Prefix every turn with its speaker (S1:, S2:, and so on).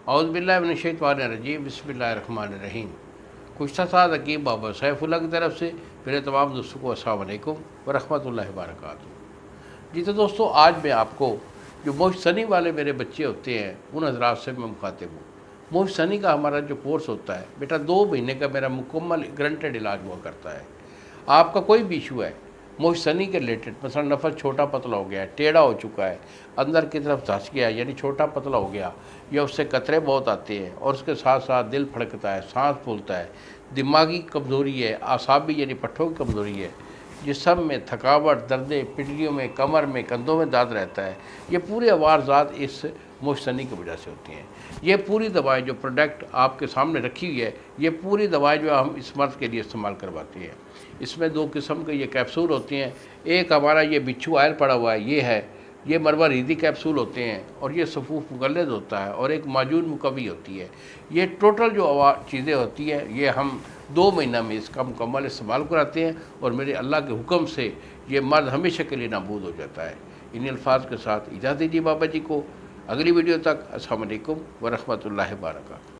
S1: اعوذ باللہ من الشیطان الرجیم، بسم اللہ الرحمن الرحیم۔ کچھ تھا ساتھ حکیم بابا سیف اللہ کی طرف سے۔ میرے تمام دوستوں کو السلام علیکم ورحمۃ اللہ وبرکاتہ۔ جی تو دوستو، آج میں آپ کو جو موحد ثنی والے میرے بچے ہوتے ہیں ان حضرات سے میں مخاطب ہوں۔ موحد ثنی کا ہمارا جو کورس ہوتا ہے بیٹا 2 مہینے کا میرا مکمل گرنٹڈ علاج ہوا کرتا ہے۔ آپ کا کوئی بھی ایشو ہے موحد ثنی کے ریلیٹڈ، مثلا نفس چھوٹا پتلا ہو گیا ہے، ٹیڑھا ہو چکا ہے، اندر کی طرف دھس گیا ہے یعنی چھوٹا پتلا ہو گیا، یا اس سے قطرے بہت آتے ہیں اور اس کے ساتھ ساتھ دل پھڑکتا ہے، سانس پھولتا ہے، دماغی کمزوری ہے، اعصابی یعنی پٹھوں کی کمزوری ہے، جسم میں تھکاوٹ، دردیں پنڈلیوں میں، کمر میں، کندھوں میں درد رہتا ہے، یہ پورے عوارضات اس موحد ثنی کی وجہ سے ہوتی ہیں۔ یہ پوری دوائیں جو پروڈکٹ آپ کے سامنے رکھی ہوئی ہے، یہ پوری دوائیں جو ہم اس مرض کے لیے استعمال کرواتے ہیں۔ اس میں 2 قسم کے یہ کیپسول ہوتے ہیں۔ ایک ہمارا یہ بچھو آئل پڑا ہوا ہے، یہ مرواریدی کیپسول ہوتے ہیں، اور یہ صفوف مغلظ ہوتا ہے، اور ایک معجون مقوی ہوتی ہے۔ یہ ٹوٹل جو چیزیں ہوتی ہیں یہ ہم 2 مہینہ میں اس کا مکمل استعمال کراتے ہیں، اور میرے اللہ کے حکم سے یہ مرض ہمیشہ کے لیے نابود ہو جاتا ہے۔ ان الفاظ کے ساتھ اجازت دیجیے بابا جی کو۔ اگلی ویڈیو تک السلام علیکم ورحمۃ اللہ وبرکاتہ۔